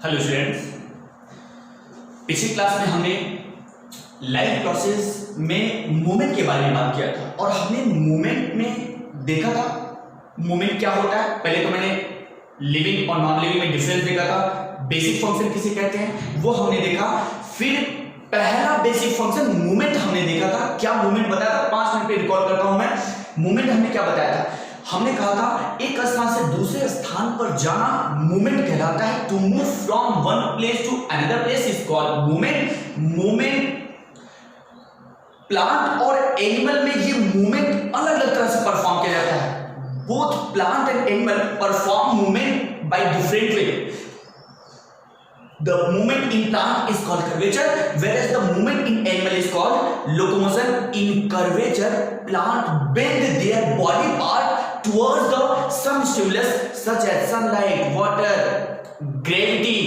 Hello students, पिछली class में हमने लाइफ प्रोसेस में मूवमेंट के बारे में बात किया था और हमने मूवमेंट में देखा था मूवमेंट क्या होता है। पहले तो मैंने लिविंग और नॉन लिविंग में डिफरेंस देखा था, बेसिक फंक्शन किसे कहते हैं वो हमने देखा। फिर पहला बेसिक फंक्शन मूवमेंट हमने देखा था। क्या मूवमेंट बताया था, 5 मिनट पे रिकॉल करता हूं मैं। मूवमेंट हमने क्या बताया था, हमने कहा था एक स्थान से दूसरे स्थान पर जाना मूवमेंट कहलाता है। To move from one place to another place is called movement. Movement plant और एनिमल में ये मूवमेंट अलग अलग तरह से परफॉर्म किया जाता है। Both plant and animal perform movement by different way. The movement in plant is called curvature, whereas the movement in animal is called locomotion. In curvature, plant bend their body part towards the some stimulus such as sunlight, water, gravity,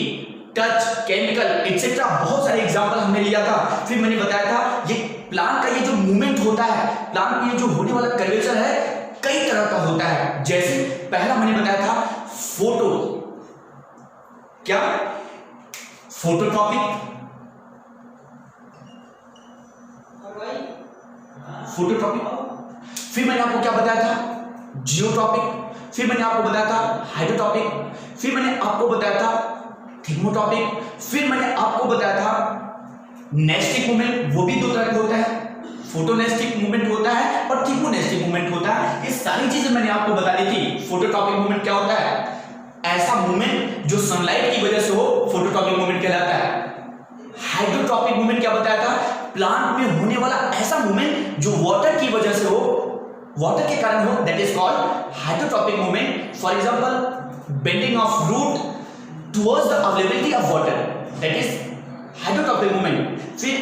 touch, chemical, etc. बहुत सारे example हमने लिया था। फिर मैंने बताया था ये प्लांट का ये जो मूवमेंट होता है, प्लांट में ये जो होने वाला कर्वेचर है कई तरह का होता है। जैसे पहला मैंने बताया था फोटो, क्या फोटोट्रॉपिक, फोटोट्रॉपिक। फिर मैंने आपको क्या बताया था, जियोट्रॉपिक। फिर मैंने आपको बताया था हाइड्रोट्रॉपिक। फिर मैंने आपको बताया था थिर्मोट्रॉपिक। फिर मैंने आपको बताया था नेस्टिक मूवमेंट, वो भी दो तरह के होता है, फोटोनेस्टिक मूवमेंट होता है और थिर्मोनेस्टिक मूवमेंट होता है। ये सारी चीजें मैंने आपको बता दी थी। फोटोट्रॉपिक मूवमेंट क्या होता है, ऐसा मूवमेंट जो सनलाइट की वजह से हो, फोटोट्रॉपिक मूवमेंट कहलाता है। हाइड्रोट्रॉपिक मूवमेंट क्या बताया था, प्लांट में होने वाला ऐसा मूवमेंट जो वाटर की वजह से हो, वाटर के कारण हो, that is called hydrotropic movement. For example bending of root towards the availability of water, that is hydrotropic movement. फिर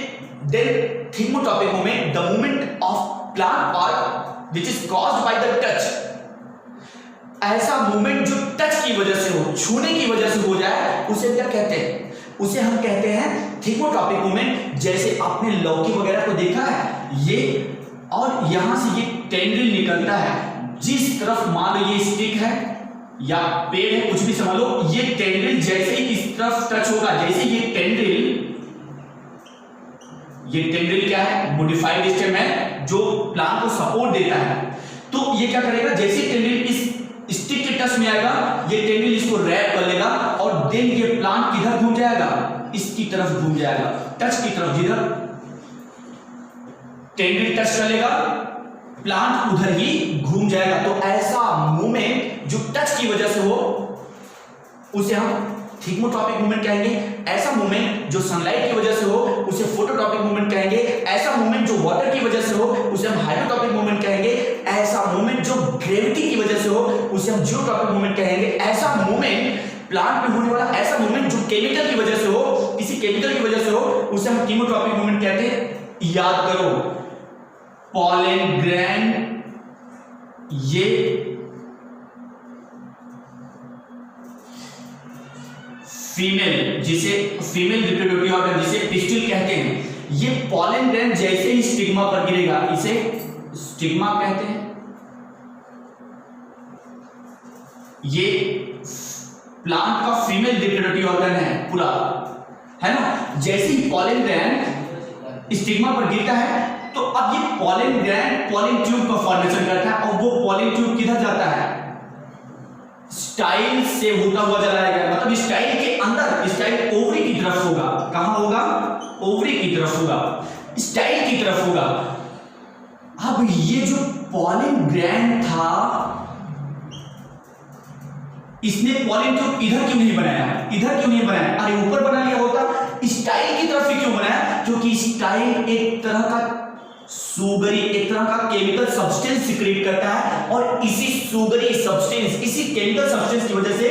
then thigmotropic movement, the movement of plant part which is caused by the touch. ऐसा movement जो touch की वजह से हो, छूने की वजह से हो जाए, उसे क्या कहते हैं, उसे हम कहते हैं थिर्मोट्रॉपिक मूवमेंट। जैसे आपने लौकी वगैरह को देखा है, ये और यहां से ये टेंड्रिल निकलता है, जिस तरफ मान लो ये स्टिक है या पेड़ है, कुछ भी समझ लो, ये टेंड्रिल जैसे ही इस तरफ टच होगा, जैसे ये टेंड्रिल क्या है, मॉडिफाइड स्टेम है जो प्लांट को सपोर्ट देता है। तो ये क्या करेगा, जैसे टेंड्रिल इस स्टिक के टच में आएगा, ये टेंड्रिल इसको रैप कर लेगा और देन ये प्लांट किधर घूम जाएगा, इसकी तरफ घूम जाएगा, टच की तरफ। जिधर टेंड्रिल टच करेगा प्लांट उधर ही घूम जाएगा। तो ऐसा मूवमेंट जो टच की वजह से हो उसे हम थिर्मोट्रॉपिक मूवमेंट कहेंगे। ऐसा मूवमेंट जो सनलाइट की वजह से हो उसे फोटोट्रॉपिक मूवमेंट कहेंगे। ऐसा मूवमेंट जो वाटर की वजह से हो उसे हम हाइड्रोट्रॉपिक मूवमेंट कहेंगे। ऐसा मूवमेंट जो ग्रेविटी की वजह से हो उसे हम जियोट्रॉपिक मूवमेंट कहेंगे। ऐसा मूवमेंट प्लांट में होने वाला ऐसा मूवमेंट जो केमिकल की वजह से हो, किसी केमिकल की वजह से हो, उसे हम कीमोट्रॉपिक मूवमेंट कहते हैं। याद करो, पॉलन ग्रैंड, ये फीमेल, जिसे फीमेल रिप्रोडक्टिव ऑर्गन जिसे पिस्टिल कहते हैं, ये पॉलन ग्रैंड जैसे ही स्टिग्मा पर गिरेगा, इसे स्टिग्मा कहते हैं। ये प्लांट का फीमेल रिप्रोडक्टिव ऑर्गन है पूरा, है ना। जैसे ही पॉलन ग्रैंड स्टिग्मा पर गिरता है तो अब ये पॉलन ग्रैंड पॉलन ट्यूब का फॉर्मेशन करता है और वो पॉलन ट्यूब किधर जाता है, स्टाइल से होता हुआ चला जाएगा। मतलब स्टाइल के अंदर, स्टाइल ओवरी की तरफ होगा। कहां होगा, ओवरी की तरफ होगा, स्टाइल की तरफ होगा। अब ये जो पॉलन ग्रैंड था, इसने पॉलन ट्यूब इधर क्यों नहीं बनाया, इधर क्यों नहीं बनाया, अरे ऊपर बना लिया होता। स्टाइल की तरफ ही क्यों बनाया, क्योंकि स्टाइल एक तरह का सुगरी, एक तरह का केमिकल सब्सटेंस सिक्रेट करता है और इसी सुगरी सब्सटेंस, इसी केमिकल सब्सटेंस की वजह से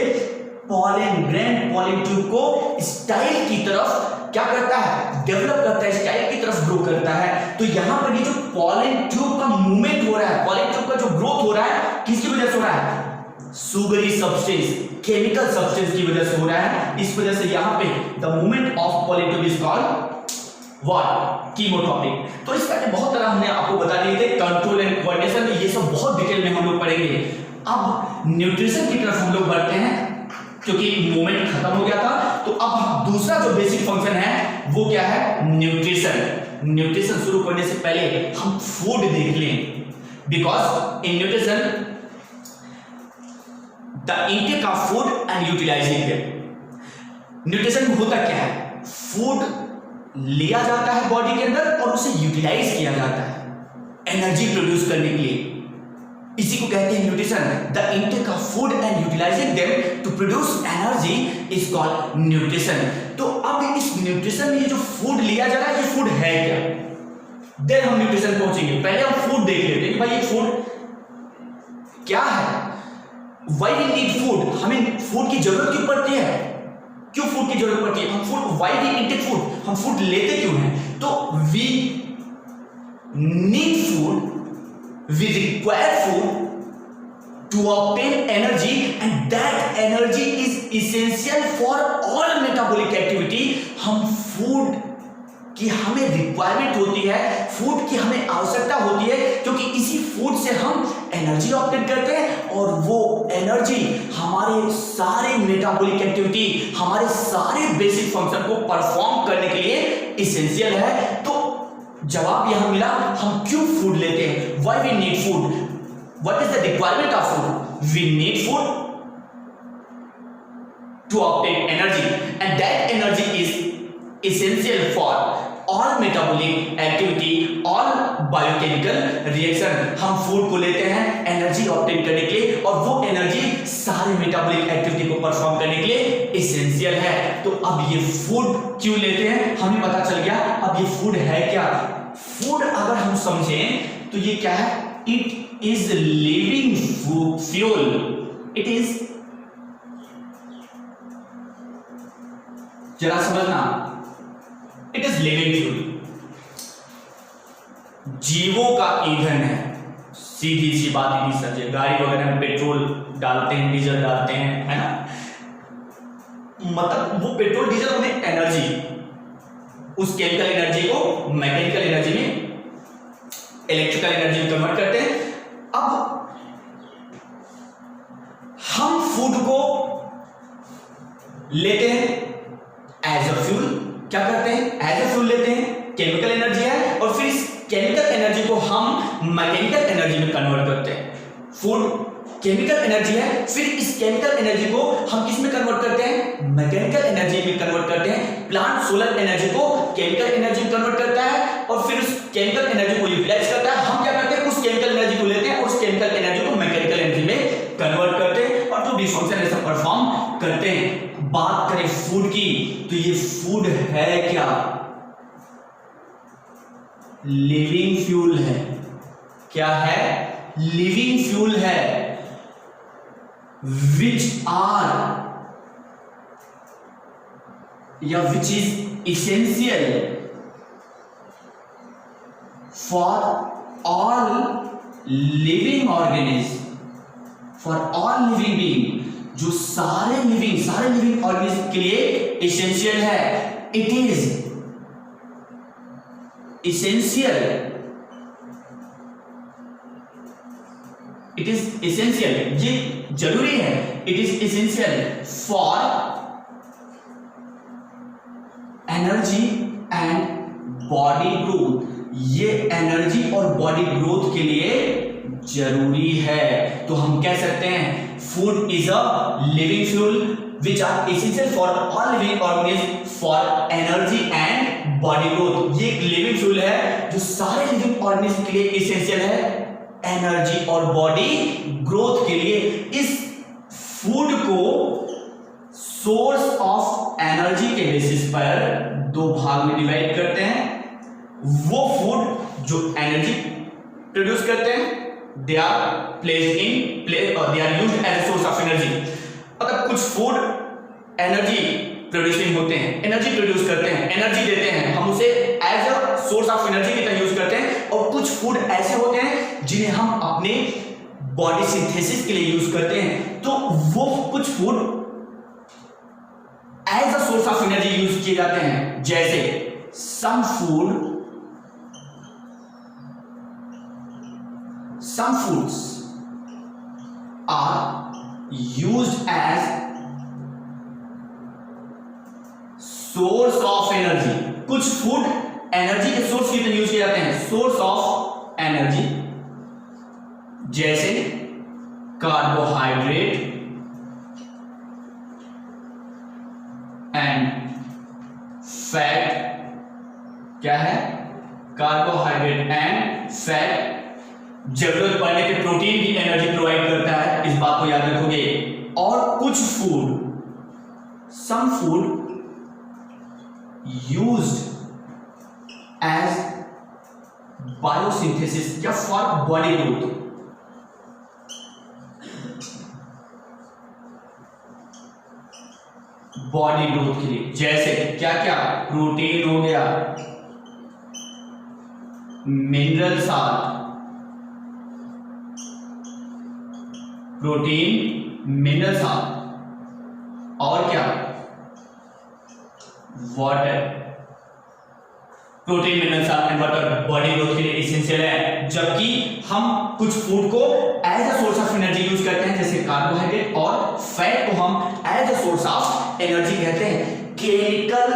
पॉलन ग्रैंड पॉलन ट्यूब को स्टाइल की तरफ क्या करता है, डेवलप करता है, स्टाइल की तरफ ग्रो करता है। तो यहां पर ये जो पॉलन ट्यूब का मूवमेंट हो रहा है, पॉलन ट्यूब का जो ग्रोथ हो रहा है, किसकी वजह से हो रहा है, सुगरी सब्सटेंस, केमिकल सब्सटेंस की वजह से हो रहा है। इस वजह से यहां पे the movement of pollen tube is called what, chemotropic. तो इसका बहुत तरह हमने आपको बता दिए थे, कंट्रोल एंड कोऑर्डिनेशन, ये सब बहुत डिटेल में हम लोग पढ़ेंगे। अब न्यूट्रिशन की तरफ हम लोग बढ़ते हैं। क्योंकि मूवमेंट खत्म हो गया था। तो अब दूसरा जो बेसिक फंक्शन है वो क्या है, न्यूट्रिशन। न्यूट्रिशन शुरू करने से पहले हम फूड देख लें, because in nutrition the intake of food and utilising it. Nutrition में होता क्या है, फूड लिया जाता है बॉडी के अंदर और उसे यूटिलाइज किया जाता है एनर्जी प्रोड्यूस करने के लिए, इसी को कहते हैं nutrition. The intake of food and utilising them to produce energy is called nutrition. तो अब इस न्यूट्रिशन में ये जो फूड लिया जा रहा है, ये फूड है क्या, देन हम न्यूट्रिशन पहुंचेंगे। पहले हम फूड देख लेते हैं कि भाई ये फूड क्या है, व्हाई वी नीड फूड, हमें फूड की जरूरत क्यों पड़ती है, क्यों फूड की जरूरत पड़ती है, हम food, why we intake food, हम फूड लेते क्यों हैं। तो we need food, we require food to obtain energy, and that energy is essential for all metabolic activity। हम फूड की हमें रिक्वायरमेंट होती है, फूड की हमें आवश्यकता होती है, क्योंकि इसी फूड से हम एनर्जी ऑब्टेन करते हैं और वो एनर्जी हमारे सारे मेटाबॉलिक एक्टिविटी, हमारे सारे बेसिक फंक्शन को परफॉर्म करने के लिए इसेंशियल है। तो जवाब यहां मिला, हम क्यों फूड लेते हैं, why we need food, what is the requirement of food, we need food to obtain energy and that energy is essential for all metabolic activity, all biochemical reaction. हम फूड को लेते हैं एनर्जी ऑब्टेन करने के लिए और वो energy सारे मेटाबॉलिक एक्टिविटी को परफॉर्म करने के लिए एसेंशियल है। तो अब ये फूड क्यों लेते हैं हमें पता चल गया। अब ये फूड है क्या, फूड अगर हम समझें तो ये क्या है, it is living fuel, it is, जरा समझना, इट इज लिविंग फ्यूल, जीवों का ईंधन है। सीधी सी बात ही नहीं समझे, गाड़ी वगैरह में पेट्रोल डालते हैं, डीजल डालते हैं, है ना, मतलब वो पेट्रोल डीजल उन्हें एनर्जी, उस केमिकल एनर्जी को मैकेनिकल एनर्जी में, इलेक्ट्रिकल एनर्जी में कन्वर्ट करते हैं। अब हम फूड को लेते हैं एज अ फ्यूल, क्या करते हैं, एज अ फ्यूल लेते हैं, केमिकल एनर्जी है, और फिर इस केमिकल एनर्जी को हम मैकेनिकल एनर्जी में कन्वर्ट करते हैं। फूड केमिकल एनर्जी है, फिर इस केमिकल एनर्जी को हम किस में कन्वर्ट करते हैं, मैकेनिकल एनर्जी में कन्वर्ट करते हैं। प्लांट सोलर एनर्जी को केमिकल एनर्जी में कन्वर्ट करता है और फिर उस केमिकल एनर्जी को यूटिलाइज करता है। हम क्या करते हैं, उस केमिकल एनर्जी को लेते हैं और उस केमिकल एनर्जी को मैकेनिकल एनर्जी में कन्वर्ट करते हैं और जो भी फंक्शन ऐसा परफॉर्म करते हैं। बात करें फूड की, तो ये फूड है क्या, लिविंग फ्यूल है। क्या है, लिविंग फ्यूल है, which are या which is essential for all living organisms, for all living being, जो सारे लिविंग ऑर्गेनिज्म के लिए एसेंशियल है। It is essential, it is essential, ये जरूरी है, it is essential for energy and body growth. ये एनर्जी और बॉडी ग्रोथ के लिए जरूरी है। तो हम कह सकते हैं food is a living fuel which are essential for all living organism for energy and body growth. ये एक लिविंग फ्यूल है जो सारे लिविंग ऑर्गेनिज्म के लिए एसेंशियल है एनर्जी और बॉडी ग्रोथ के लिए। इस फूड को सोर्स ऑफ एनर्जी के बेसिस पर दो भाग में डिवाइड करते हैं। वो फूड जो एनर्जी प्रोड्यूस करते हैं, they are placed in place और they are used as a source of energy. मतलब कुछ फूड एनर्जी प्रोड्यूसिंग होते हैं, एनर्जी प्रोड्यूस करते हैं, एनर्जी देते हैं, हम उसे as a source of energy की तरह यूज करते हैं। और कुछ फूड ऐसे होते हैं जिन्हें हम अपने बॉडी सिंथेसिस के लिए यूज करते हैं। तो वो कुछ food as a source of energy use किए जाते हैं, जैसे some foods are used as source of energy, कुछ फूड एनर्जी के सोर्स की तरह यूज किए जाते हैं, सोर्स ऑफ एनर्जी, जैसे कार्बोहाइड्रेट एंड फैट। क्या है? Carbohydrate and fat. जरूरत पड़ने पे प्रोटीन भी एनर्जी प्रोवाइड करता है, इस बात को याद रखोगे। और कुछ food, some food used as biosynthesis या for body growth. Body growth के लिए, जैसे क्या क्या? प्रोटीन हो गया, mineral salt, protein mineral salt, और क्या? Water. Protein mineral salt and water body growth के लिए एसेंशियल है। जबकि हम कुछ फूड को as a source of energy use करते हैं, जैसे कार्बोहाइड्रेट और फैट को हम as a source of energy कहते हैं। केमिकल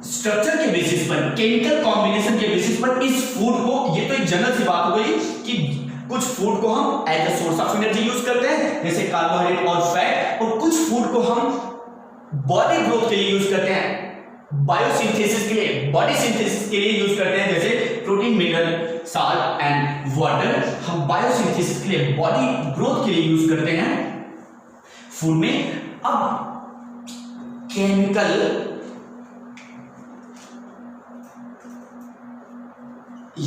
स्ट्रक्चर के बेसिस पर, केमिकल कॉम्बिनेशन के बेसिस पर इस फूड को, ये तो एक जनरल सी बात हो गई कि कुछ फूड को हम as a source of energy use करते हैं, जैसे कार्बोहाइड्रेट और फैट, और कुछ फूड को हम बॉडी ग्रोथ के लिए यूज करते हैं, बायोसिंथेसिस के लिए, बॉडी सिंथेसिस के लिए यूज करते हैं, जैसे protein mineral salt and water हम बायोसिंथेसिस के लिए, बॉडी ग्रोथ के लिए यूज करते हैं फूड में। अब केमिकल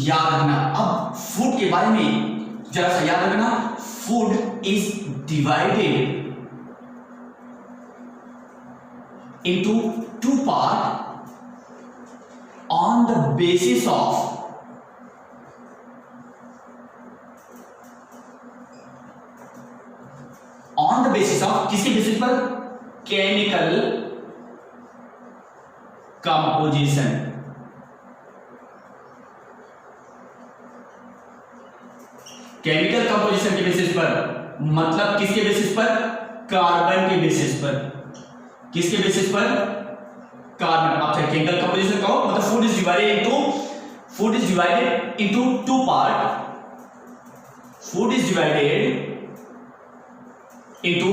याद रखना, अब फूड के बारे में जरा सा याद रखना। Food is divided into two parts on the basis of किसके बेसिस पर? Chemical composition. केमिकल कंपोजिशन के बेसिस पर, मतलब किसके बेसिस पर? कार्बन के बेसिस पर। किसके बेसिस पर? कार्बन। आप चाहे केमिकल कंपोजिशन कहो, मतलब food is divided into two part. Food is divided into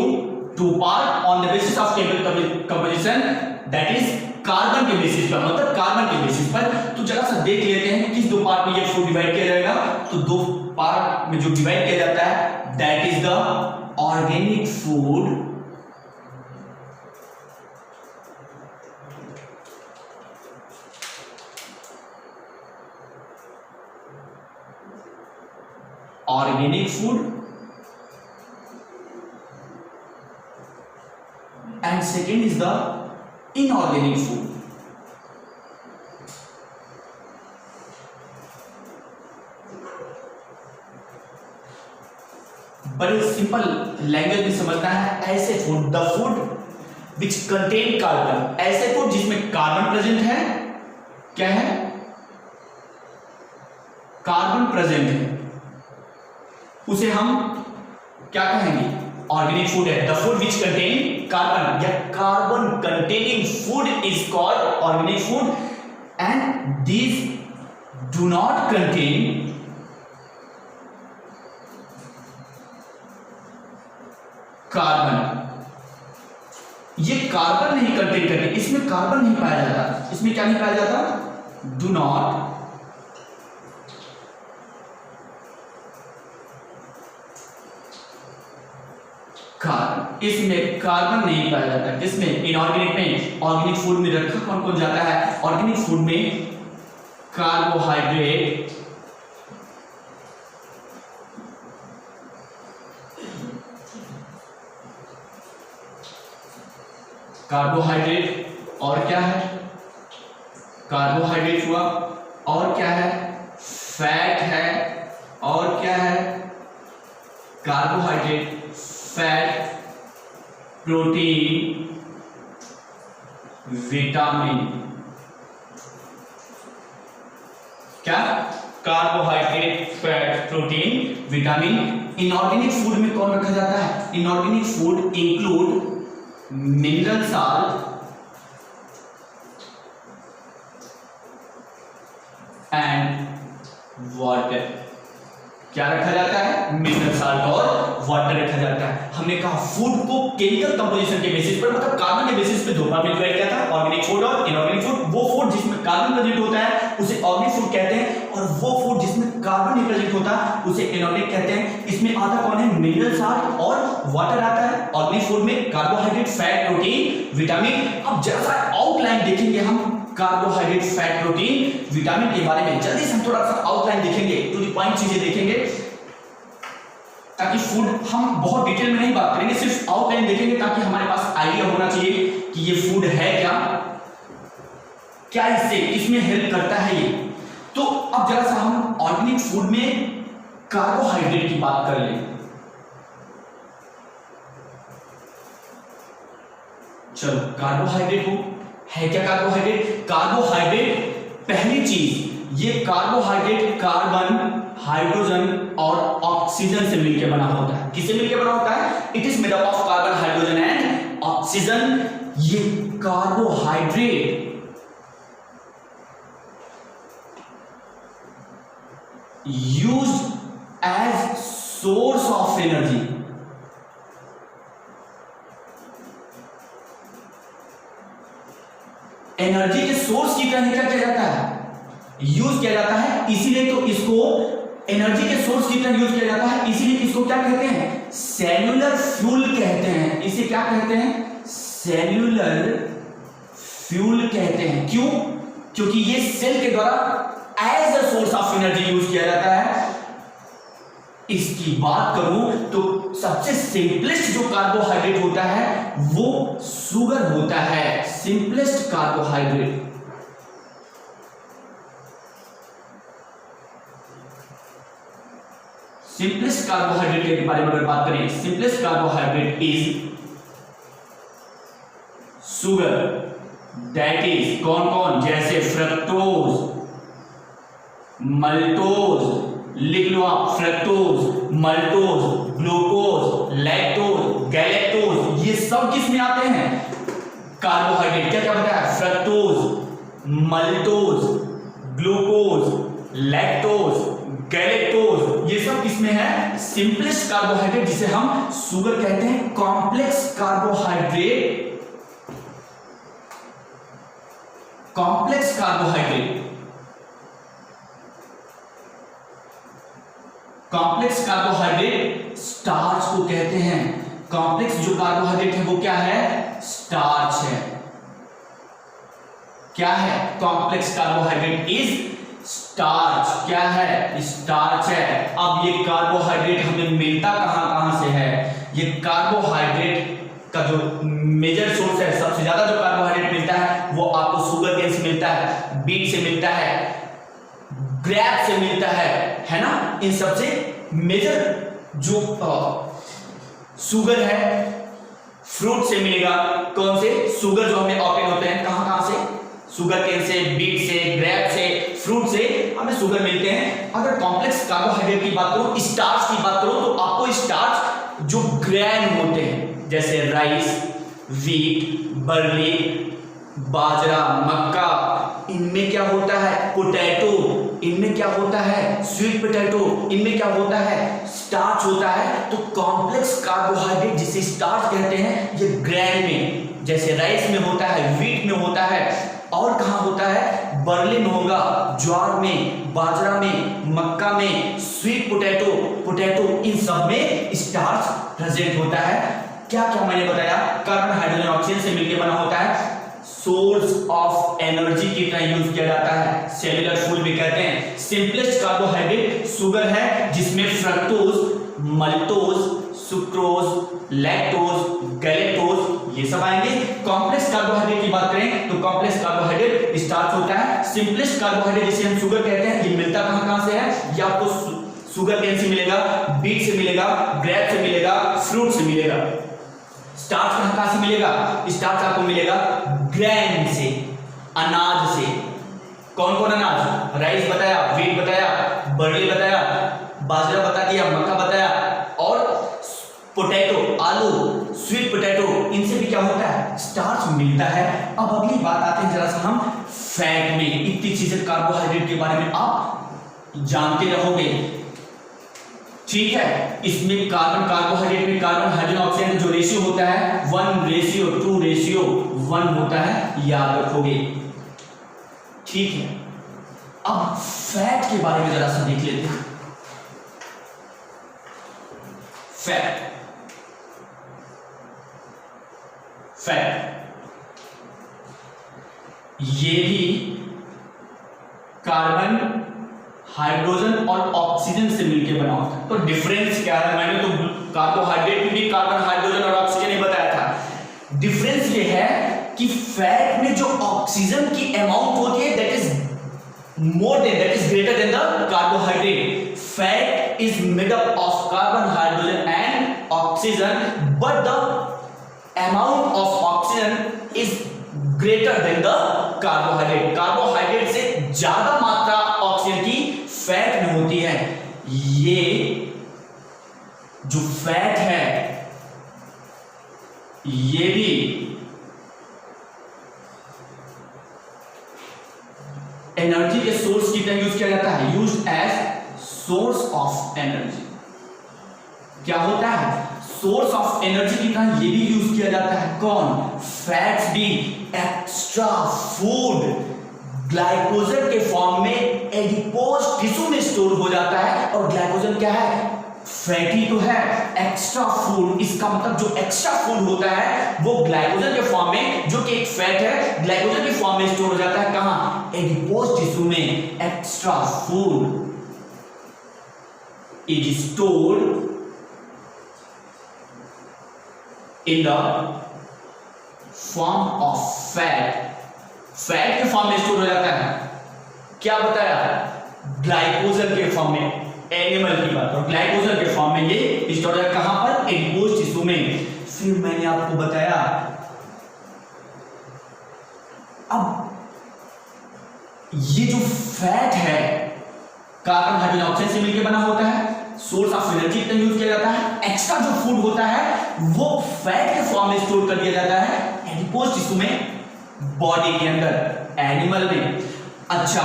two part on the basis of chemical composition, that is carbon के बेसिस पर, मतलब कार्बन के बेसिस पर। तो जरा सा देख लेते हैं किस दो पार्ट में ये फूड डिवाइड किया जाएगा। तो दो पार्ट में जो डिवाइड किया जाता है, that is the organic food and second is the inorganic food. बड़े सिंपल लैंग्वेज में समझना है। ऐसे food, the food which contain carbon, ऐसे फूड जिसमें कार्बन प्रेजेंट है। क्या है? कार्बन प्रेजेंट है, उसे हम क्या कहेंगे? ऑर्गेनिक फूड है। The food which contain carbon या carbon containing food is called organic food, and these do not contain carbon. ये कार्बन नहीं कंटेन करते, इसमें कार्बन नहीं पाया जाता। इसमें क्या नहीं पाया जाता? डू नॉट कार्बन, इसमें कार्बन नहीं पाया जाता। किसमें? इनऑर्गेनिक में। ऑर्गेनिक फूड में रखा कौन कौन जाता है? ऑर्गेनिक फूड में कार्बोहाइड्रेट, और क्या है? कार्बोहाइड्रेट हुआ, और क्या है? फैट है, और क्या है? Carbohydrate, fat, protein, vitamin. क्या? Carbohydrate, fat, protein, vitamin. Inorganic food में कौन रखा जाता है? Inorganic food include mineral salt, and water. क्या रखा जाता है? मिनरल साल्ट और वाटर रखा जाता है। हमने कहा फूड को केमिकल कंपोजिशन के बेसिस पर, मतलब कार्बन के बेसिस पे दो पार्ट में डिवाइड किया था, ऑर्गेनिक फूड और इनऑर्गेनिक फूड। वो फूड जिसमें कार्बन प्रेजेंट होता है उसे ऑर्गेनिक फूड कहते हैं, और वो फूड जिसमें कार्बन नहीं प्रेजेंट होता उसे इनऑर्गेनिक कहते हैं। इसमें आता कौन है? मिनरल साल्ट और वाटर आता है। ऑर्गेनिक फूड में कार्बोहाइड्रेट, फैट, प्रोटीन, विटामिन। अब जरा सा आउटलाइन देखेंगे हम कार्बोहाइड्रेट, फैट, प्रोटीन, विटामिन के बारे में। जल्दी से हम थोड़ा सा आउटलाइन देखेंगे, टू द पॉइंट चीजें देखेंगे, ताकि फूड हम बहुत डिटेल में नहीं बात करेंगे, सिर्फ आउटलाइन देखेंगे ताकि हमारे पास आइडिया होना चाहिए कि ये फूड है क्या इससे किसमें हेल्प करता है ये। तो अब जरा सा हम ऑर्गेनिक फूड में कार्बोहाइड्रेट की बात कर लें। चलो, कार्बोहाइड्रेट को है क्या? कार्बोहाइड्रेट, कार्बोहाइड्रेट पहली चीज, ये कार्बोहाइड्रेट कार्बन, हाइड्रोजन और ऑक्सीजन से मिलकर बना होता है। किससे मिलकर बना होता है? It is made up of carbon, hydrogen and oxygen. ये carbohydrate used as source of energy. Energy के सोर्स की तरह क्या किया जाता है? यूज किया जाता है। इसीलिए तो इसको एनर्जी के सोर्स की तरह यूज किया जाता है। इसीलिए इसको क्या कहते हैं? सेल्यूलर फ्यूल कहते हैं। इसे क्या कहते हैं? सेल्यूलर फ्यूल कहते हैं। क्यों? क्योंकि ये सेल के द्वारा as a source of energy use किया जाता है। इसकी बात करूं तो सबसे सिंपलेस्ट जो कार्बोहाइड्रेट होता है वो शुगर होता है। सिंपलेस्ट कार्बोहाइड्रेट, सिंपलेस्ट कार्बोहाइड्रेट के बारे में अगर बात करें, simplest carbohydrate is sugar. That is कौन कौन? जैसे फ्रक्टोज, मल्टोज, लिख लो आप, fructose, maltose, glucose, lactose, galactose, ये सब किस में आते हैं? कार्बोहाइड्रेट। क्या क्या बताया? Fructose, maltose, glucose, lactose, galactose, ये सब किसमें है? सिंपलेस्ट कार्बोहाइड्रेट, जिसे हम शुगर कहते हैं। Complex carbohydrate, complex carbohydrate, complex carbohydrate starch को कहते हैं। कॉम्प्लेक्स जो कार्बोहाइड्रेट है वो क्या है? स्टार्च है। क्या है? Complex carbohydrate is starch. क्या है? स्टार्च है। अब ये कार्बोहाइड्रेट हमें मिलता कहां से है? ये कार्बोहाइड्रेट का जो मेजर सोर्स है, सबसे ज्यादा जो कार्बोहाइड्रेट मिलता है वो आपको शुगर केन से मिलता है, बीट से मिलता है, ग्रेप से मिलता है ना। इन सबसे मेजर जो शुगर है फ्रूट से मिलेगा। कौन से? शुगर जो हमें ऑप्टेन होते हैं कहां से? शुगर केन से, बीट से, ग्रेप से, फ्रूट से हमें शुगर मिलते हैं। अगर कॉम्प्लेक्स कार्बोहाइड्रेट की बात करो, स्टार्च की बात करो, तो आपको स्टार्च जो ग्रेन होते हैं, जैसे राइस, व्हीट, बर्ली, बाजरा, मक्का, इनमें क्या होता है? पोटैटो, इनमें क्या होता है? स्वीट पोटैटो, इनमें क्या होता है? स्टार्च होता है। तो कॉम्प्लेक्स कार्बोहाइड्रेट जिसे स्टार्च कहते हैं, ये ग्रेन में, जैसे राइस में होता है, व्हीट में होता है, और कहां होता है? बर्ली में होगा, ज्वार में, बाजरा में, मक्का में, स्वीट पोटैटो, पोटैटो, इन सब में स्टार्च प्रेजेंट होता है। क्या क्या मैंने बताया? कार्बन, हाइड्रोजन, ऑक्सीजन से मिलकर बना होता है। सोर्स ऑफ एनर्जी की तरह यूज किया जाता है। सेल्यूलर फूड भी कहते हैं। सिंपलेस्ट कार्बोहाइड्रेट शुगर है, जिसमें fructose, maltose, sucrose, lactose, galactose ये सब आएंगे। कॉम्प्लेक्स कार्बोहाइड्रेट की बात करें तो कॉम्प्लेक्स कार्बोहाइड्रेट स्टार्च होता है। सिंपलेस्ट कार्बोहाइड्रेट जिसे हम शुगर कहते हैं, ये मिलता कहां से है? ये आपको शुगर केन से मिलेगा, बीट से मिलेगा, ग्रेप से मिलेगा, फ्रूट से मिलेगा। स्टार्च कहां से मिलेगा? स्टार्च आपको मिलेगा ग्रेन से, अनाज से। कौन कौन अनाज? राइस बताया, व्हीट बताया, बर्ली बताया, बाजरा बता दिया, मक्का बताया, और पोटैटो, आलू, स्वीट पोटैटो, इनसे भी क्या होता है, स्टार्च मिलता है। अब अगली बात आते हैं जरा सा हम फैट में। इतनी चीजें कार्बोहाइड्रेट के बारे में आप जानते रहोगे, ठीक है। इसमें कार्बोहाइड्रेट में कार्बन हाइड्रोजन ऑक्सीजन जो रेशियो होता है 1:2:1 होता है, याद रखोगे, ठीक है। अब फैट के बारे में जरा सा देख लेते हैं। फैट ये भी कार्बन, हाइड्रोजन और ऑक्सीजन से मिलकर बना होता है। तो डिफरेंस क्या है, मैंने तो कार्बोहाइड्रेट में भी कार्बन, हाइड्रोजन और ऑक्सीजन ही बताया था। डिफरेंस ये है कि फैट में जो ऑक्सीजन की अमाउंट होती है that is greater than the carbohydrate. Fat is made up of carbon, hydrogen and oxygen, but the amount of oxygen is greater than the carbohydrate. Carbohydrate से ज्यादा मात्रा ऑक्सीजन की फैट में होती है। ये जो फैट है ये भी एनर्जी के सोर्स की तरह यूज किया जाता है, used as source of energy. क्या होता है, सोर्स ऑफ एनर्जी की तरह ये भी यूज किया जाता है। कौन, फैट्स भी एक्स्ट्रा फूड ग्लाइकोजन के फॉर्म में एडिपोज टिश्यू में स्टोर हो जाता है। और ग्लाइकोजन क्या है, फैटी तो है, एक्स्ट्रा फूड, इसका मतलब जो एक्स्ट्रा फूड होता है वो ग्लाइकोजन के फॉर्म में, जो कि एक फैट है, ग्लाइकोजन के फॉर्म में स्टोर हो जाता है। कहां, एडिपोज टिश्यू में। Extra food is stored in the form of fat. Fat के फॉर्म में स्टोर हो जाता है, क्या बताया, ग्लाइकोजन के फॉर्म में, एनिमल की बात, और ग्लाइकोजन के फॉर्म में ये स्टोर है कहां पर, एडिपोज टिश्यू में। फिर मैंने आपको बताया, अब ये जो फैट है कार्बन, हाइड्रोजन, ऑक्सीजन से मिलकर बना होता है, सोर्स ऑफ एनर्जी का यूज किया जाता है। एक्स्ट्रा जो फूड होता है वो फैट के फॉर्म में स्टोर कर दिया जाता है एडिपोज टिश्यू में, बॉडी के अंदर, एनिमल में। अच्छा,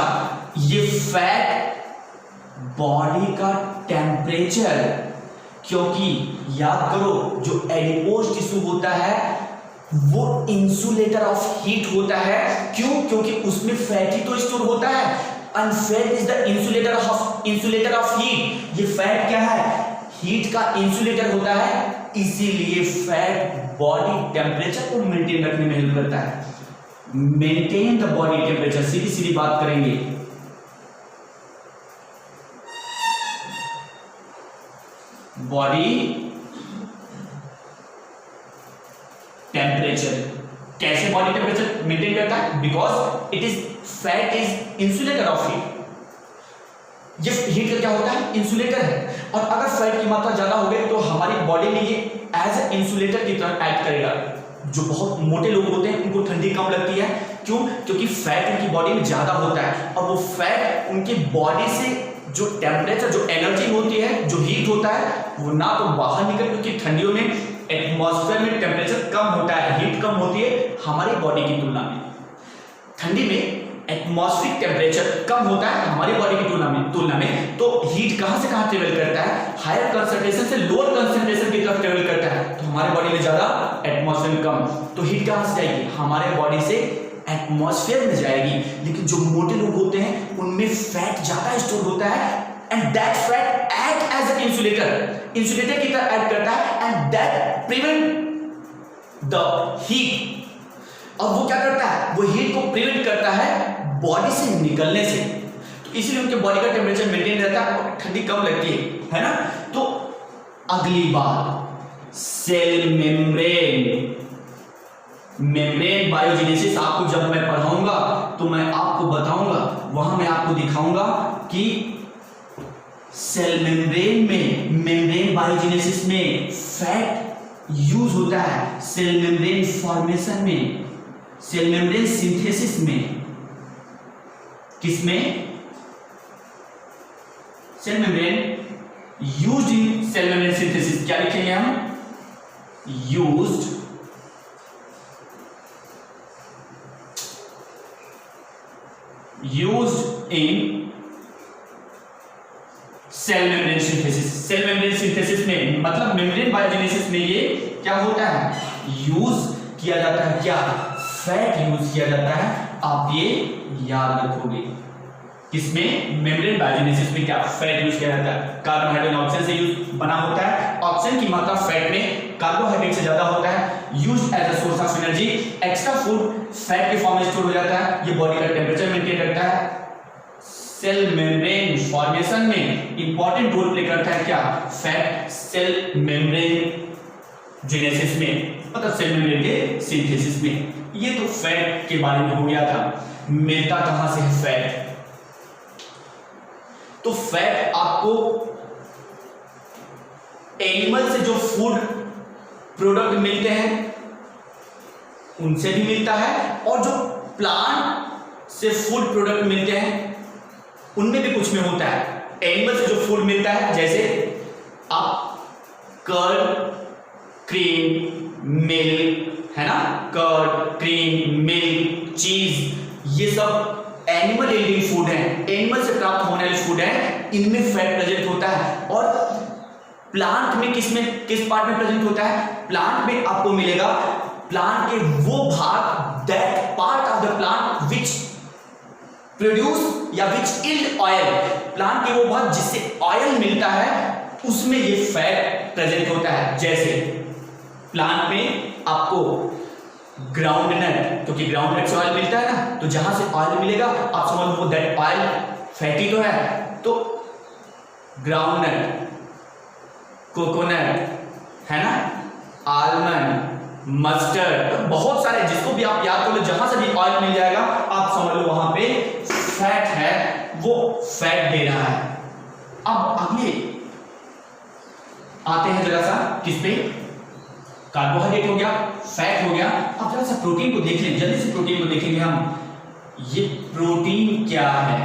ये फैट बॉडी का टेम्परेचर, क्योंकि याद करो जो एडिपोज टिश्यू होता है वो इंसुलेटर ऑफ हीट होता है। क्यों, क्योंकि उसमें फैट ही तो स्टोर होता है, and fat is the insulator of heat. ये फैट क्या है, हीट का इंसुलेटर होता है, इसीलिए फैट बॉडी टेम्परेचर को मेंटेन रखने में हेल्प करता है। मेंटेन द बॉडी टेम्परेचर, सीधी सीधी बात करेंगे, बॉडी टेम्परेचर। कैसे बॉडी टेम्परेचर मेंटेन करता है, because it is, fat is insulator of heat. ये हीट का क्या होता है, इंसुलेटर है। और अगर फैट की मात्रा ज्यादा हो गई तो हमारी बॉडी में ये एज ए इंसुलेटर की तरह एक्ट करेगा। जो बहुत मोटे लोग होते हैं उनको ठंडी कम लगती है, क्यों, क्योंकि फैट उनकी बॉडी में ज्यादा होता है, और वो फैट उनकी बॉडी से जो टेम्परेचर, जो एनर्जी होती है, जो हीट होता है, वो ना तो बाहर निकल, क्योंकि ठंडियों में एटमॉस्फेयर में टेम्परेचर कम होता है, हीट कम होती है हमारी बॉडी की तुलना में। ठंडी में एटमॉस्फेरिक टेम्परेचर कम होता है हमारी बॉडी की तुलना में, तो हीट कहां से कहां ट्रेवल करता है, हायर कंसंट्रेशन से लोअर कंसंट्रेशन की तरफ ट्रेवल करता है। तो हमारे बॉडी में ज्यादा, एटमॉस्फेयर में कम, तो हीट कहां से जाएगी, हमारे बॉडी से एटमॉस्फेयर में जाएगी। लेकिन जो मोटे लोग होते हैं उनमें फैट ज्यादा स्टोर होता है, and that fat act as an insulator की तरह एक्ट करता है, and that prevent the heat. और वो क्या करता है, वो हीट को प्रिवेंट करता है बॉडी से निकलने से, तो इसीलिए उनके बॉडी का टेम्परेचर मेंटेन रहता है और ठंडी कम लगती है ना। तो अगली बात, सेल मेम्ब्रेन बायोजेनेसिस आपको जब मैं पढ़ाऊंगा तो मैं आपको बताऊंगा, वहां मैं आपको दिखाऊंगा कि सेल मेम्ब्रेन बायोजेनेसिस में फैट यूज होता है, सेल मेम्ब्रेन फॉर्मेशन में, सेल मेम्ब्रेन सिंथेसिस में। किसमें, cell membrane used in cell membrane synthesis. क्या लिखेंगे हम, used in cell membrane synthesis. Cell membrane synthesis में मतलब मेम्ब्रेन बायोजेनेसिस में ये क्या होता है, यूज किया जाता है, क्या फैट यूज किया जाता है। आप ये याद रखोगे, किसमें, मेम्ब्रेन बायोजेनेसिस में क्या फैट यूज किया जाता है। कार्बोहाइड्रेट ऑक्सीजन से यूज बना होता है, ऑक्सीजन की मात्रा फैट में कार्बोहाइड्रेट से ज्यादा होता है। Use as a source of energy, extra food fat के फॉर्म में स्टोर हो जाता है, ये बॉडी का टेम्परेचर मेंटेन रखता है। सेल मेम्ब्रेन फॉर्मेशन में इंपॉर्टेंट रोल प्ले करता है क्या, फैट सेल मेम्ब्रेन जेनेसिस में, मतलब सेल मेम्ब्रेन के सिंथेसिस में। ये तो फैट के बारे में हो गया था। मिलता कहां से है फैट, तो फैट आपको एनिमल से जो फूड प्रोडक्ट मिलते हैं उनसे भी मिलता है, और जो प्लांट से फूड प्रोडक्ट मिलते हैं उनमें भी कुछ में होता है। एनिमल से जो फूड मिलता है, जैसे आप कर्ड, क्रीम, मिल्क, है ना, कर्ड, क्रीम, मिल्क, चीज, ये सब एनिमल यील्डिंग फूड है, एनिमल से प्राप्त होने वाले फूड है, इनमें फैट प्रेजेंट होता है। और प्लांट में किस पार्ट में प्रेजेंट होता है, प्लांट में आपको मिलेगा प्लांट के वो भाग, that part of the plant which produce या विच यील्ड ऑयल, प्लांट के वो भाग जिससे ऑयल मिलता है, उसमें ये फैट प्रेजेंट होता है। जैसे प्लांट में आपको ग्राउंडनट, क्योंकि ग्राउंडनट से ऑयल मिलता है ना, तो जहां से ऑयल मिलेगा आप समझ लो दैट ऑयल फैटी तो है, तो ग्राउंडनट, कोकोनट, है ना, आलमंड, मस्टर्ड, बहुत सारे, जिसको भी आप याद कर लो, जहां से भी ऑयल मिल जाएगा आप समझ लो वहां पे फैट है, वो फैट दे रहा है। अब अगले आते हैं जरा सा किस पे, कार्बोहाइड्रेट हो गया, फैट हो गया। अब जरा सा प्रोटीन को देख लें, जल्दी से प्रोटीन को देखेंगे हम। ये प्रोटीन क्या है,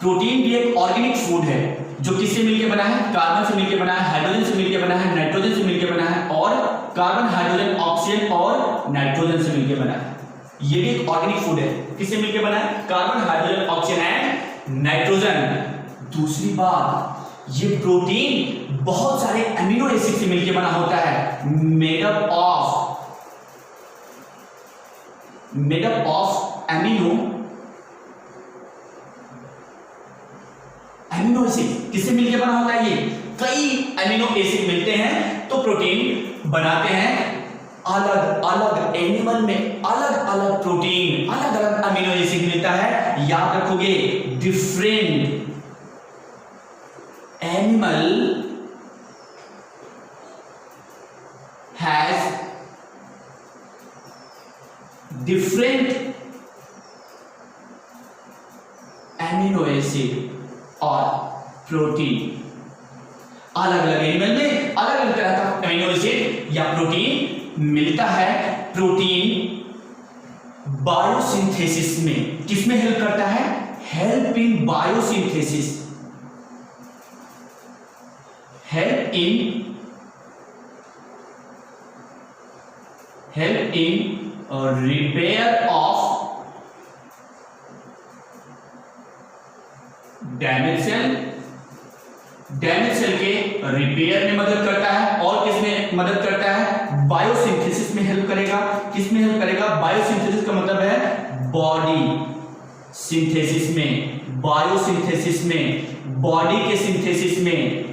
प्रोटीन भी एक ऑर्गेनिक फूड है जो किससे मिलकर बना है, कार्बन से मिलकर बना है, हाइड्रोजन से मिलकर बना है, नाइट्रोजन से मिलकर बना है, और कार्बन, हाइड्रोजन, ऑक्सीजन और नाइट्रोजन से मिलकर बना है। ये भी एक ऑर्गेनिक फूड है, किससे मिलकर बना है, carbon, hydrogen, oxygen and nitrogen. दूसरी बात, ये प्रोटीन बहुत सारे अमीनो एसिड से मिलकर बना होता है, made up of amino acid, किससे मिलकर बना होता है, ये कई अमीनो एसिड मिलते हैं तो प्रोटीन बनाते हैं। अलग अलग एनिमल में अलग अलग प्रोटीन, अलग अलग अमीनो एसिड मिलता है, याद रखोगे। Different animal has different amino acid और प्रोटीन। अलग अलग एनिमल में अलग अलग तरह का एमिनो एसिड या प्रोटीन मिलता है। प्रोटीन बायोसिंथेसिस में किसमें हेल्प करता है, help in biosynthesis, help in repair of damage cell के रिपेयर में मदद करता है। और किसमें मदद करता है, बायोसिंथेसिस में हेल्प करेगा। किसमें हेल्प करेगा, बायोसिंथेसिस का मतलब है बॉडी सिंथेसिस में, बायोसिंथेसिस में, बॉडी के सिंथेसिस में।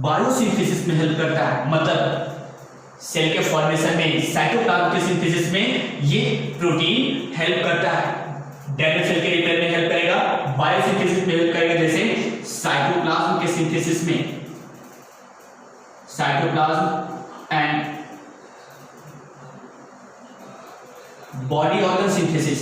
बायोसिंथेसिस में हेल्प करता है, मतलब सेल के फॉर्मेशन में, साइटोप्लाज्म के सिंथेसिस में ये प्रोटीन हेल्प करता है। डैमेज सेल के रिपेयर में हेल्प करेगा, बायोसिंथेसिस में हेल्प करेगा, जैसे साइटोप्लाज्म के सिंथेसिस में, cytoplasm and body organ synthesis.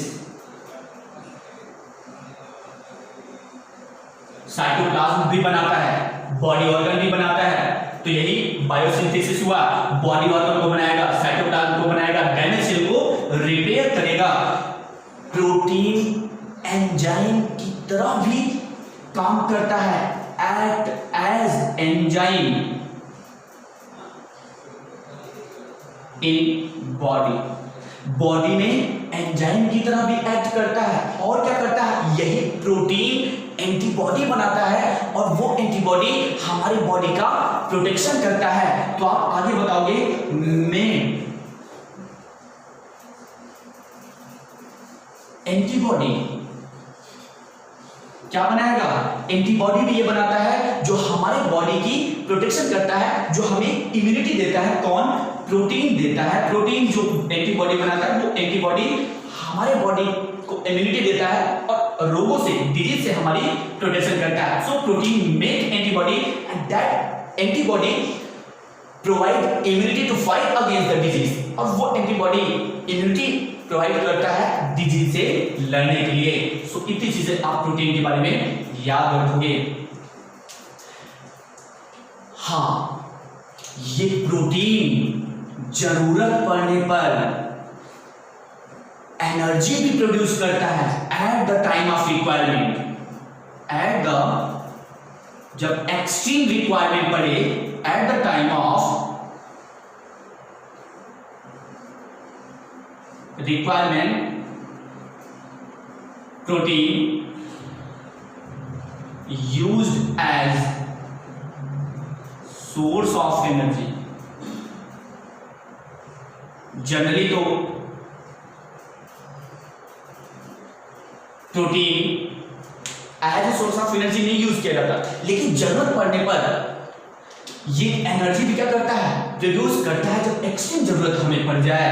Cytoplasm भी बनाता है, बॉडी ऑर्गन भी बनाता है, तो यही बायोसिंथेसिस हुआ। बॉडी ऑर्गन को बनाएगा, साइटोप्लाज्म को बनाएगा, डैमेज सेल को रिपेयर करेगा। प्रोटीन एंजाइम की तरह भी काम करता है act as enzyme in body में एंजाइम की तरह भी एक्ट करता है। और क्या करता है, यही प्रोटीन एंटीबॉडी बनाता है और वो एंटीबॉडी हमारी बॉडी का प्रोटेक्शन करता है। तो आप आगे बताओगे में एंटीबॉडी क्या बनाएगा, एंटीबॉडी भी ये बनाता है जो हमारे बॉडी की प्रोटेक्शन करता है, जो हमें इम्यूनिटी देता है। कौन, प्रोटीन देता है। प्रोटीन जो एंटीबॉडी बनाता है वो एंटीबॉडी हमारे बॉडी को इम्यूनिटी देता है और रोगों से, डिजीज से हमारी प्रोटेक्शन करता है। So protein make antibody and that antibody provide immunity to fight against the disease. और वो एंटीबॉडी इम्यूनिटी प्रोवाइड करता है डिजीज से लड़ने के लिए। सो इतनी चीजें आप प्रोटीन के बारे में याद रखोगे। हाँ, ये प्रोटीन जरूरत पड़ने पर एनर्जी भी प्रोड्यूस करता है at the time of requirement. जब एक्सट्रीम रिक्वायरमेंट पड़े, at the time of requirement, protein used as source of energy. Generally तो protein as a source of energy नहीं यूज किया जाता, लेकिन जरूरत पड़ने पर ये एनर्जी भी क्या करता है, प्रोड्यूस करता है जब एक्सट्रीम जरूरत हमें पड़ जाए,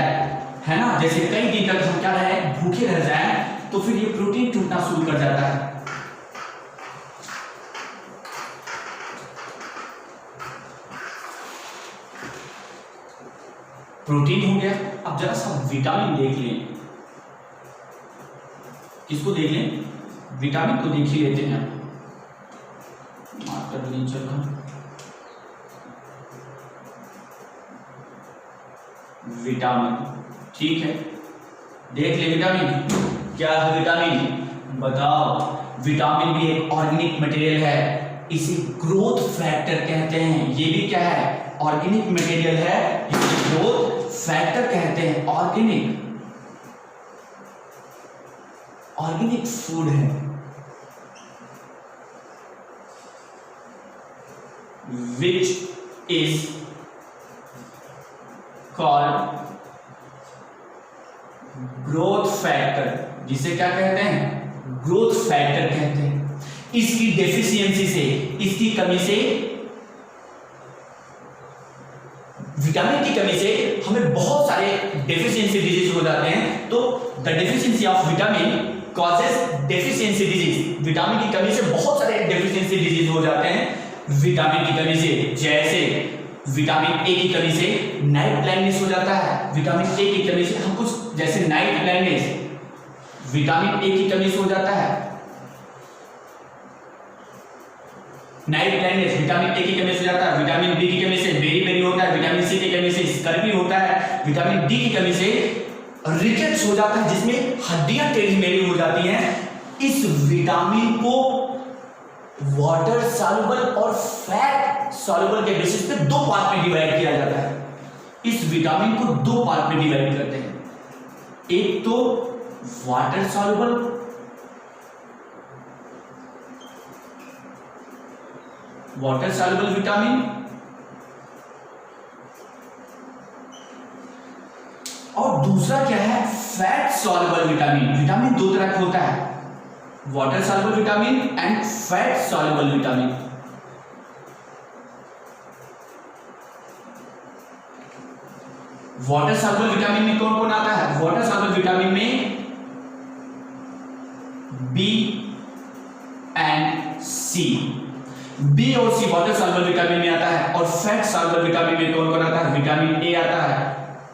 है ना। जैसे कई दिन तक हम क्या रहे, भूखे रह जाए, तो फिर ये प्रोटीन टूटना शुरू कर जाता है। प्रोटीन हो गया। अब जरा सा विटामिन देख लें। किसको देख लें, विटामिन को देख ही लेते हैं। मास्टर नेचर का विटामिन, ठीक है, देख ले विटामिन क्या है। विटामिन बताओ। विटामिन भी एक ऑर्गेनिक मटेरियल है, इसे ग्रोथ फैक्टर कहते हैं। ये भी क्या है, ऑर्गेनिक मटेरियल है, इसे ग्रोथ फैक्टर कहते हैं। ऑर्गेनिक फूड है। Which is called growth factor, जिसे क्या कहते हैं, ग्रोथ फैक्टर कहते हैं। इसकी डेफिशिएंसी से, इसकी कमी से, विटामिन की कमी से हमें बहुत सारे डेफिशिएंसी डिजीज हो जाते हैं। तो the deficiency of vitamin causes deficiency disease. Vitamin की कमी से बहुत सारे डेफिशिएंसी डिजीज हो जाते हैं विटामिन की कमी से। जैसे विटामिन ए की कमी से नाइट ब्लाइंडनेस हो जाता है। विटामिन ए की कमी से हम कुछ, जैसे नाइट ब्लाइंडनेस विटामिन ए की कमी से हो जाता है। नाइट ब्लाइंडनेस विटामिन ए की कमी से हो जाता है। विटामिन बी की कमी से बेरी होता है। विटामिन सी की कमी से स्कर्वी होता है। विटामिन डी की कमी से रिकेट्स हो जाता है, जिसमें हड्डियां टेढ़ी मेढ़ी हो जाती हैं। इस विटामिन को वाटर सॉल्युबल और फैट सॉल्युबल के बेसिस पे दो पार्ट में डिवाइड किया जाता है। इस विटामिन को दो पार्ट में डिवाइड करते हैं, एक तो वाटर सॉल्युबल विटामिन और दूसरा क्या है, फैट सॉल्युबल विटामिन। विटामिन दो तरह का होता है, water soluble vitamin and fat soluble vitamin. Water soluble vitamin में कौन कौन आता है, वाटर सॉल्युबल विटामिन में बी एंड सी। बी और सी वाटर सॉल्युबल विटामिन में आता है। और फैट सॉल्युबल विटामिन में कौन कौन आता है, विटामिन ए आता है,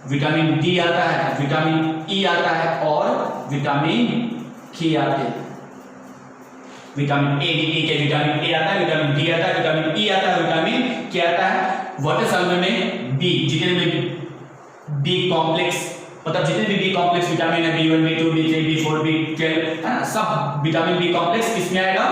विटामिन डी आता है, विटामिन ई आता है और विटामिन के आते हैं। विटामिन ए डी के विटामिन ए आता है, विटामिन डी आता है, विटामिन ई आता है, विटामिन के आता है। वाटर सॉल्युबल में बी, जितने भी बी कॉम्प्लेक्स, मतलब जितने भी बी कॉम्प्लेक्स विटामिन है, B1 B2 B3 B4 B12 है ना, सब विटामिन बी कॉम्प्लेक्स किसमें आएगा,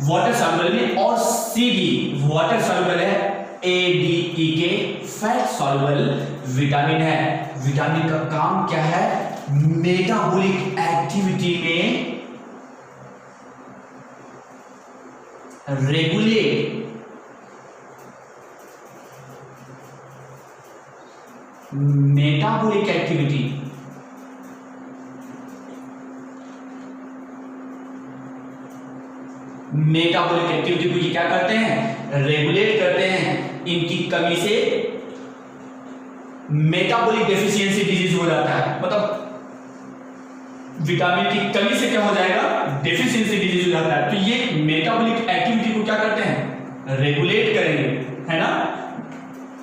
वाटर सॉल्युबल में, और सी डी वाटर सॉल्युबल है, ए डी ई के फैट सॉल्युबल विटामिन है। विटामिन का काम क्या है? मेटाबॉलिक एक्टिविटी में रेगुलेट मेटाबॉलिक एक्टिविटी को ये क्या करते हैं? रेगुलेट करते हैं। इनकी कमी से मेटाबॉलिक डेफिशिएंसी डिजीज हो जाता है, मतलब विटामिन की कमी से क्या हो जाएगा? डेफिशिएंसी डिजीज हो जाता है। तो ये मेटाबॉलिक एक्टिविटी को क्या करते हैं? रेगुलेट करेंगे, है ना।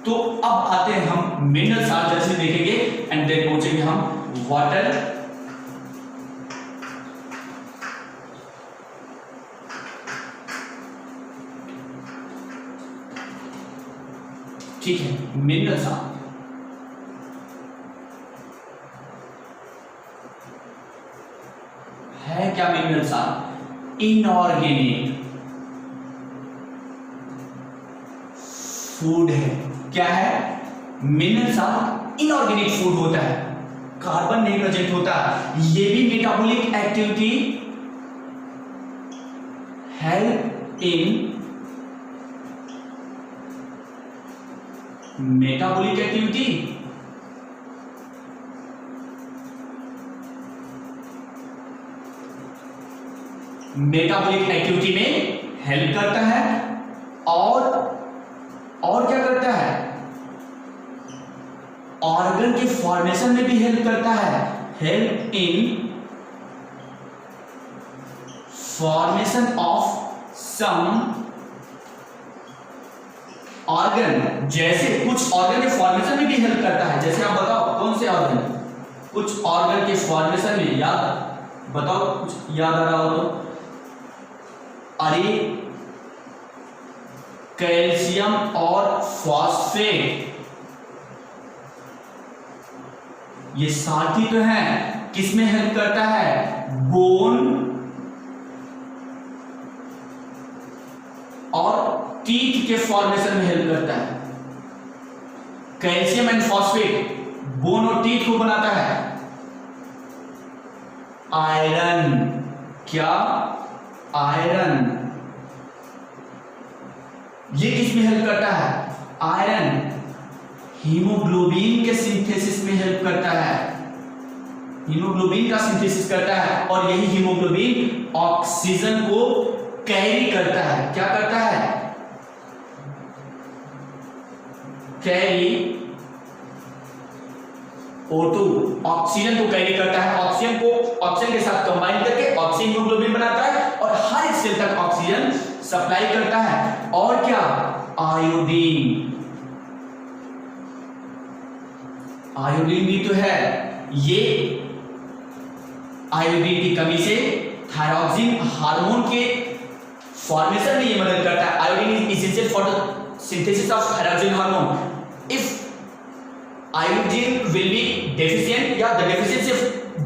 तो अब आते हैं हम मिनरल साल्ट जैसे देखेंगे एंड देन पहुंचेंगे हम वाटर ठीक है। मिनरल साल्ट है क्या? मिनरल साल्ट इनऑर्गेनिक फूड है। क्या है? मिनरल साल्ट इनऑर्गेनिक फूड होता है, कार्बन नहीं प्रेजेंट होता। ये भी metabolic activity help in metabolic activity में हेल्प करता है, और क्या करता है? ऑर्गन के फॉर्मेशन में भी हेल्प करता है। Help in formation of some organ, जैसे कुछ ऑर्गन के फॉर्मेशन में भी हेल्प करता है। जैसे आप बताओ कौन से ऑर्गन? कुछ ऑर्गन के फॉर्मेशन में याद बताओ, कुछ याद आ रहा हो तो। अरे कैल्शियम और फॉस्फेट, ये साथी तो हैं, किसमें हेल्प करता है? बोन और टीथ के फॉर्मेशन में हेल्प करता है। कैल्शियम एंड फॉस्फेट बोन और टीथ को बनाता है। आयरन, क्या? आयरन, ये किसमें हेल्प करता है? आयरन हीमोग्लोबिन के सिंथेसिस में हेल्प करता है। हीमोग्लोबिन का सिंथेसिस करता है, और यही हीमोग्लोबिन ऑक्सीजन को कैरी करता है। क्या करता है? कैरी O2, ऑक्सीजन को कैरी करता है। ऑक्सीजन के साथ कंबाइन करके ऑक्सीजन हीमोग्लोबिन बनाता है, और हर एक सेल तक ऑक्सीजन सप्लाई करता है। और क्या? आयोडीन, आयोडीन भी तो है। ये आयोडीन की कमी से थायरॉक्सिन हार्मोन के फॉर्मेशन में ये मदद करता है। Iodine is essential for the synthesis of thyroxine hormone. If iodine will be deficient, the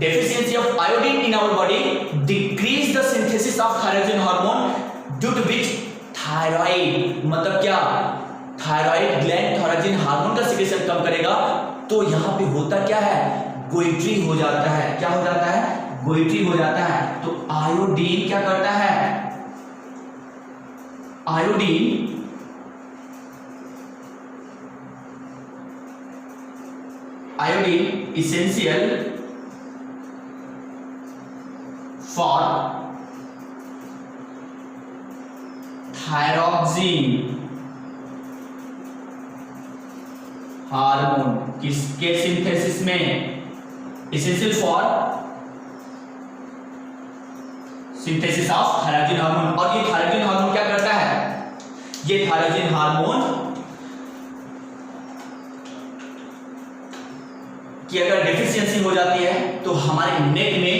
deficiency of iodine in our body decrease the synthesis of thyroid hormone, due to which thyroid मतलब क्या? Thyroid gland थायरोजिन hormone का secretion कम करेगा। तो यहां पे होता क्या है? गोइट्री हो जाता है। क्या हो जाता है? गोइट्री हो जाता है। तो आयोडीन क्या करता है? Iodine essential for thyroxine hormone, किसके सिंथेसिस में? essential for synthesis of thyroxine hormone. और ये थायरोजिन हार्मोन क्या करता है? ये थायरोजिन हार्मोन कि अगर डेफिशिएंसी हो जाती है तो हमारे नेक में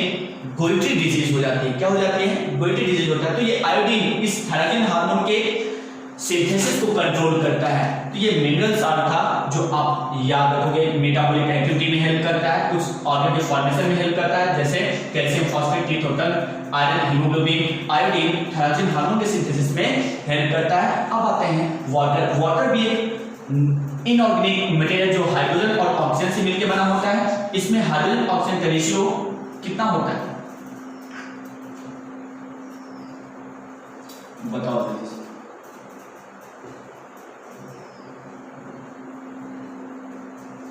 गोइट्री डिजीज हो जाती है। क्या हो जाती है? गोइट्री डिजीज होता है। तो ये आयोडीन इस थायरोजिन हार्मोन के सिंथेसिस को कंट्रोल करता है। तो ये मिनरल साल्ट था जो आप याद रखोगे, मेटाबॉलिक एक्टिविटी में हेल्प करता है, कुछ ऑर्गन के फॉर्मेशन में हेल्प करता है, जैसे कैल्शियम फॉस्फेट, टीटोटल, iron, haemoglobin, iodine, thyroxine hormone के सिंथेसिस में हेल्प करता है। अब आते हैं वाटर। वाटर भी एक इनऑर्गेनिक मटेरियल जो हाइड्रोजन और ऑक्सीजन से मिलकर बना होता है। इसमें हाइड्रोजन ऑक्सीजन का रेशियो कितना होता है बताओ जल्दी से।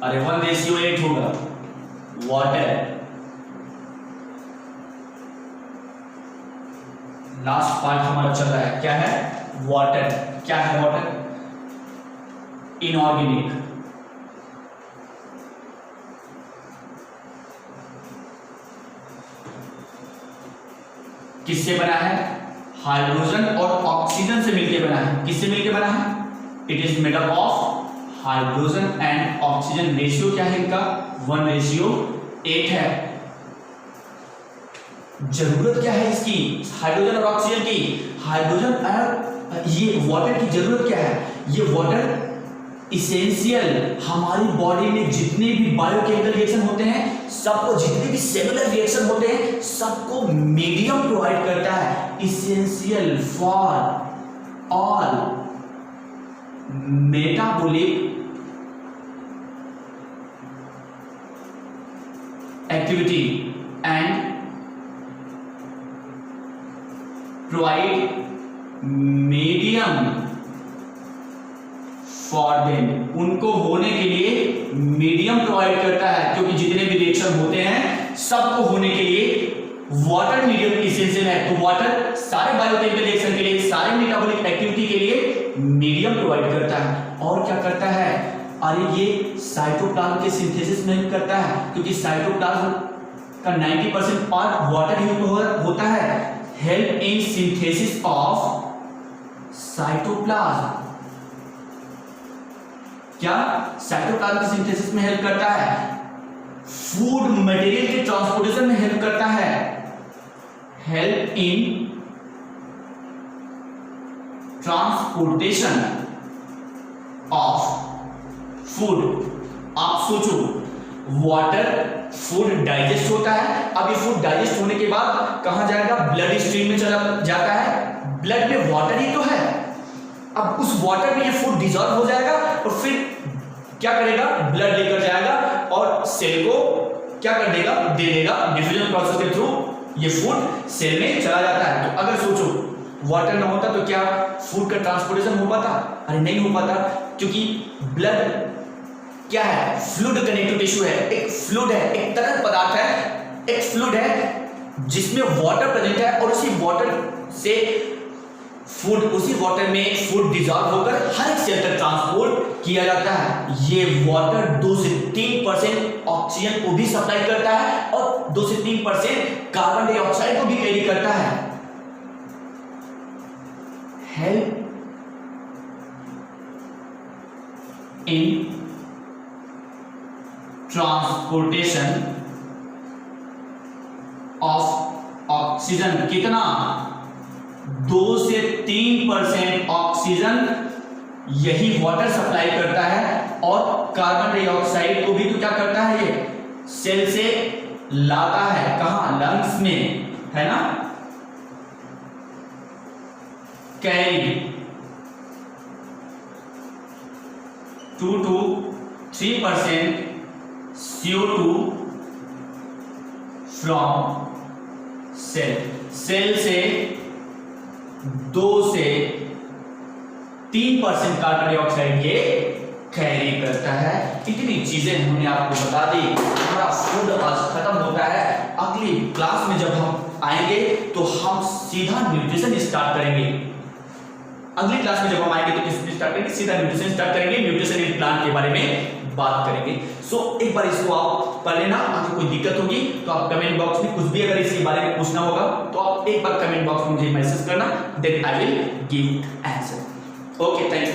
अरे 1:8 होगा। वाटर, लास्ट पार्ट हमारा चल रहा है, क्या है वाटर। क्या है वाटर? इनऑर्गेनिक। किससे बना है? हाइड्रोजन और ऑक्सीजन से मिलकर बना है। किससे मिलकर बना है? It is made up of hydrogen and oxygen. Ratio क्या है इनका? 1:8 है। जरूरत क्या है इसकी? हाइड्रोजन और ऑक्सीजन की। हाइड्रोजन और ये वाटर की जरूरत क्या है? ये वाटर इसेंशियल, हमारी बॉडी में जितने भी बायोकेमिकल रिएक्शन होते हैं, सबको, जितने भी सेलुलर रिएक्शन होते हैं, सबको मीडियम प्रोवाइड करता है। Essential for all metabolic activity and provide medium for them. उनको होने के लिए मीडियम प्रोवाइड करता है, क्योंकि जितने भी रिएक्शन होते हैं सबको होने के लिए वाटर मीडियम इसेंशियल है। तो वाटर सारे बायोकेमिकल रिएक्शन के लिए, सारे मेटाबॉलिक एक्टिविटी के लिए मीडियम प्रोवाइड करता है। और क्या करता है? अरे ये साइटोप्लाज्म के सिंथेसिस में करता है, क्योंकि साइटोप्लाज्म का 90% पार्ट वाटर ही होता है। Help in synthesis of cytoplasm. क्या? साइटोप्लाज्म के सिंथेसिस में हेल्प करता है। फूड मटेरियल के ट्रांसपोर्टेशन में हेल्प करता है। Help in transportation of food. आप सोचो, वाटर, फूड डाइजेस्ट होता है। अब ये फूड डाइजेस्ट होने के बाद कहां जाएगा? ब्लड स्ट्रीम में चला जाता है। ब्लड में वाटर ही तो है। अब उस वाटर में ये फूड डिसॉल्व हो जाएगा और फिर क्या करेगा? ब्लड लेकर जाएगा और सेल को क्या कर देगा? दे देगा। डिफ्यूजन प्रोसेस के थ्रू ये फूड सेल में चला जाता है। तो अगर सोचो वाटर ना होता तो क्या फूड का ट्रांसपोर्टेशन हो पाता? अरे नहीं हो पाता, क्योंकि ब्लड क्या है? फ्लूइड कनेक्टिव टिश्यू है। एक फ्लूइड है, एक तरल पदार्थ है, एक फ्लूइड है जिसमें वाटर प्रेजेंट है, और उसी वाटर से फूड, उसी वाटर में फूड डिसॉल्व होकर हर एक सेल तक ट्रांसपोर्ट किया जाता है। ये वाटर 2 से 3% ऑक्सीजन को भी सप्लाई करता है और 2 से 3% कार्बन डाइऑक्साइड को भी कैरी करता है। Help in transportation of oxygen. कितना? 2 से 3% ऑक्सीजन यही वाटर सप्लाई करता है, और कार्बन डाइऑक्साइड को भी तो क्या करता है? ये सेल से लाता है। कहां? लंग्स में, है ना? Carry 2 to 3% CO2 from cell. Cell से 2 से 3% कार्बन डाइऑक्साइड ये कैरी करता है। इतनी चीजें हमने आपको बता दी। हमारा फूड आज खत्म होता है। अगली क्लास में जब हम आएंगे तो हम सीधा न्यूट्रिशन स्टार्ट करेंगे। अगली क्लास में जब हम आएंगे तो किस स्टार्ट करेंगे? सीधा न्यूट्रिशन स्टार्ट करेंगे। न्यूट्रिशन इन प्लांट के बारे में बात करेंगे। सो एक बार इसको आप पढ़ लेना। अगर कोई दिक्कत होगी तो आप कमेंट बॉक्स में कुछ भी अगर इसके बारे में पूछना होगा तो आप एक बार कमेंट बॉक्स में मुझे मैसेज करना, then I will give answer. Okay, thank you.